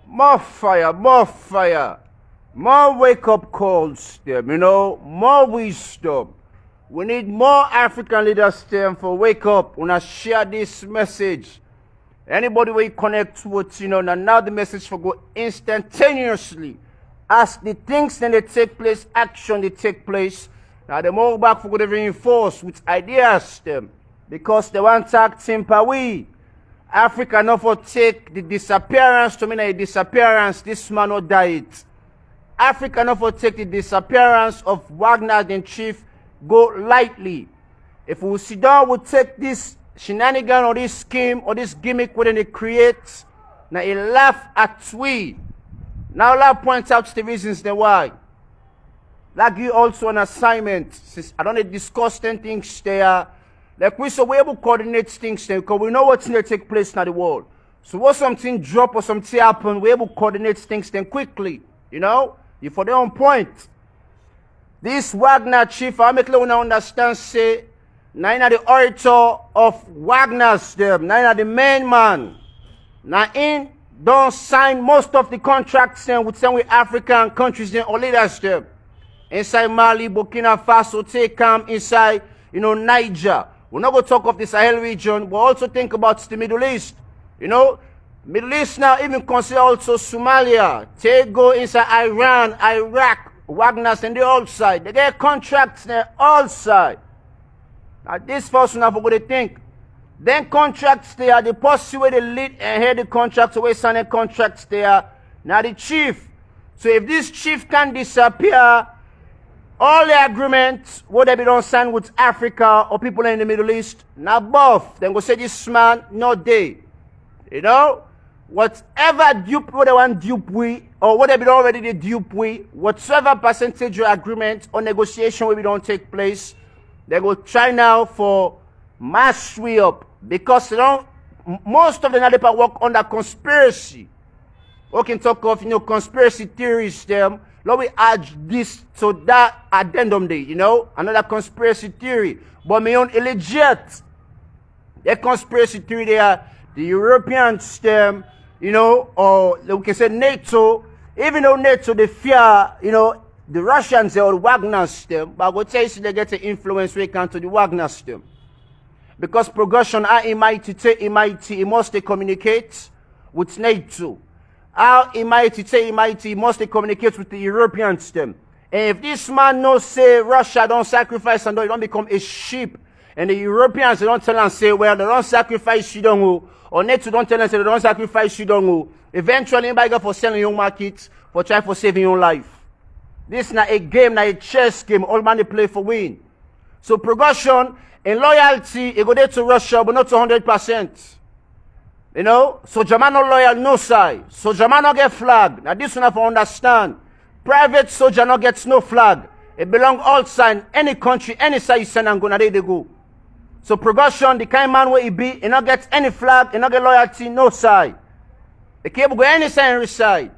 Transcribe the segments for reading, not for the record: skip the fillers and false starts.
More fire, more fire. More wake-up calls, them, more wisdom. We need more African leaders, them, for wake up. When I share this message, anybody we connect with, now the message for go instantaneously. As the things then they take place, action they take place. Now the more back for go to reinforce with ideas, them, because they want to act we. Africa not for take the disappearance to mean a disappearance. This man not died. Africa not for take the disappearance of Wagner in chief go lightly. If we sit down, we take this shenanigan or this scheme or this gimmick within they create, now he laugh at we. Now let point out the reasons the why. Like you also an assignment. Since I don't discuss 10 things there. Like we able to coordinate things there because we know what's going to take place in the world. So what something drop or something happen, we're able to coordinate things then quickly. You for their own point. This Wagner chief, I make you understand, say, nine the orator of Wagner's them, nine the main man. Now in don't sign most of the contracts then with some with African countries then or leaders them. Inside Mali, Burkina Faso, take come inside, Niger. We're not going to talk of the Sahel region, but also think about the Middle East. Middle East now even consider also Somalia. Take go inside Iran, Iraq, Wagner's and the outside. They get contracts there outside. Now this first one I forgot to think. Then contracts there, the policy where they lead and head the contracts, away signing contracts there. Now the chief. So if this chief can disappear, all the agreements, what they be done sign with Africa or people in the Middle East, now both, then go say this man, no day. Whatever dupe, what they want dupe we, or what they be already the dupe we, whatsoever percentage of agreement or negotiation will be don't take place, they go try now for mastery up. Because most of the Nadipa work under conspiracy. We can talk of, conspiracy theories them. Let me add this to that addendum day, another conspiracy theory. But my own illegit. The conspiracy theory there, the Europeans them, or we can say NATO, even though NATO they fear, the Russians or the Wagner system, but I will tell you they get the influence when it comes to the Wagner system. Because progression are it must communicate with NATO. How he must communicate with the European system. And if this man knows say Russia don't sacrifice and don't become a sheep, and the Europeans they don't tell and say, well, they don't sacrifice you don't go, or NATO don't tell and say they don't sacrifice you don't go, eventually anybody go for selling your market, for trying for saving your life. This is not a game, not a chess game, all man they play for win. So progression and loyalty, it go there to Russia, but not to 100%. So German not loyal, no side. So German not get flag. Now this one have to understand. Private soldier not gets no flag. It belong outside, any country, any side you send and go, now they go. So progression, the kind man where he be, he not get any flag, he not get loyalty, no side. He can't go any side and side.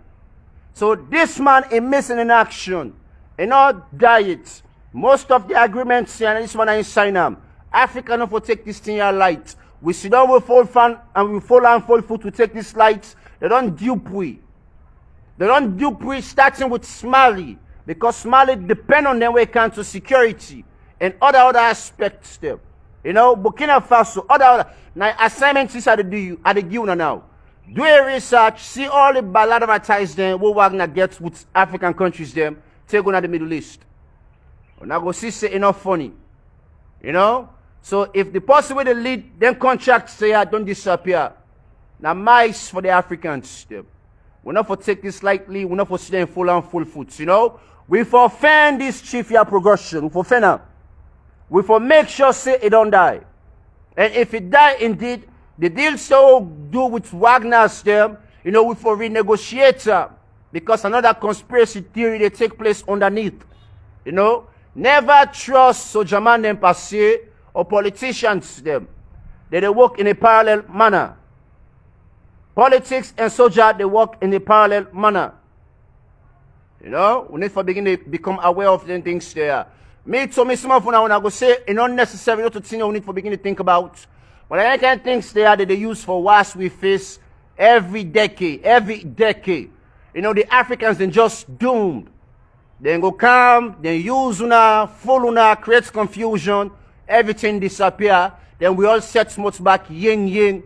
So this man is missing in action. He not diet. Most of the agreements, and this one I sign them. Africa not for take this thing here light. We sit down with full fan and we fall and fall foot to take this light. They don't dupe we. They don't dupe we starting with Somali. Because Somali depend on them when it comes to security and other aspects there. Burkina Faso, other now assignments is at the give now. Do a research, see all the ballad advertisement what Wagner gets with African countries them, take on the Middle East. Now go see say enough funny. So if the person with the lead, then contracts say don't disappear. Now mice for the Africans. We're not for take this lightly, we're not for sit in full and full foot. We for offend this chief year progression. We for offend her. We for make sure say it don't die. And if it die indeed, the deal so do with Wagner's them, we for renegotiate her. Because another conspiracy theory they take place underneath. Never trust soldier man them per se or politicians them. They work in a parallel manner. Politics and soldier they work in a parallel manner. We need to begin to become aware of the things there. Some of when I go say it's not necessary not to think we need to begin to think about. But I can things there that they use for wars we face every decade. You know, the Africans then just doomed. Then go come, then use una, fool una, creates confusion, everything disappear. Then we all set much back yin.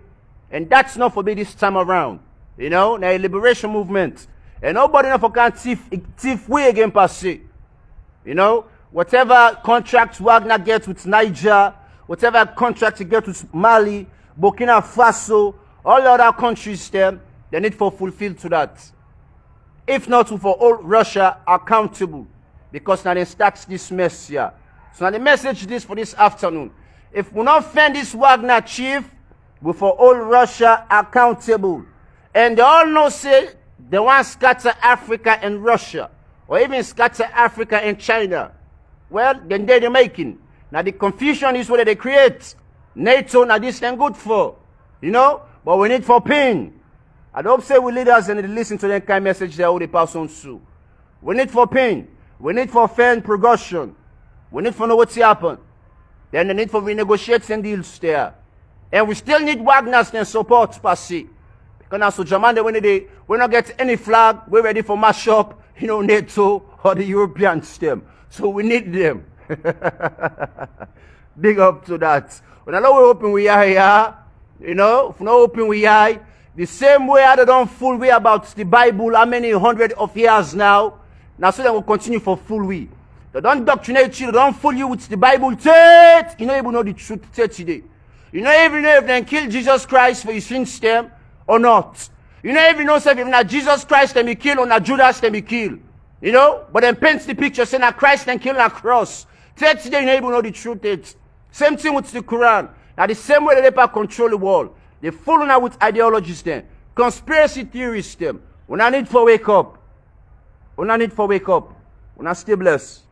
And that's not for me this time around. You know, now a liberation movement. And nobody not for can thief way again per se. You know, whatever contracts Wagner gets with Niger, whatever contract he gets with Mali, Burkina Faso, all other countries there, they need to fulfill to that. If not to for all Russia accountable. Because now they start this mess here. So now the message this for this afternoon. If we not find this Wagner chief, we for all Russia accountable. And they all know say they want scatter Africa and Russia. Or even scatter Africa and China. Well, then they're making. Now the confusion is what they create. NATO, now this ain't good for. You know? But we need for pain. I don't say we leaders and listen to that kind of message they already pass on to. We need for pain. We need for fair progression. We need for know what's happened. Then the need for renegotiating deals there. And we still need Wagner's and support per se. Because now so Germany when they not get any flag, we're ready for mash up, you know, NATO or the European stem. So we need them. Big up to that. When I know we're hoping we are here, you know, if we're not hoping we are, the same way I don't fool we about the Bible, how many hundred of years now. Now so they will continue for fool we. They don't doctrinate you, they don't fool you with the Bible. You don't even know the truth today. You don't even know if they kill Jesus Christ for his sin stem or not. You don't even know if not Jesus Christ can be killed or not Judas can be killed. You know? But then paints the picture saying that Christ can kill on a cross. Today you don't even know the truth. It's same thing with the Quran. Now the same way they control the world. They fool now with ideologies then. Conspiracy theorists them. We not need for wake up. We not need for wake up. We not stay blessed.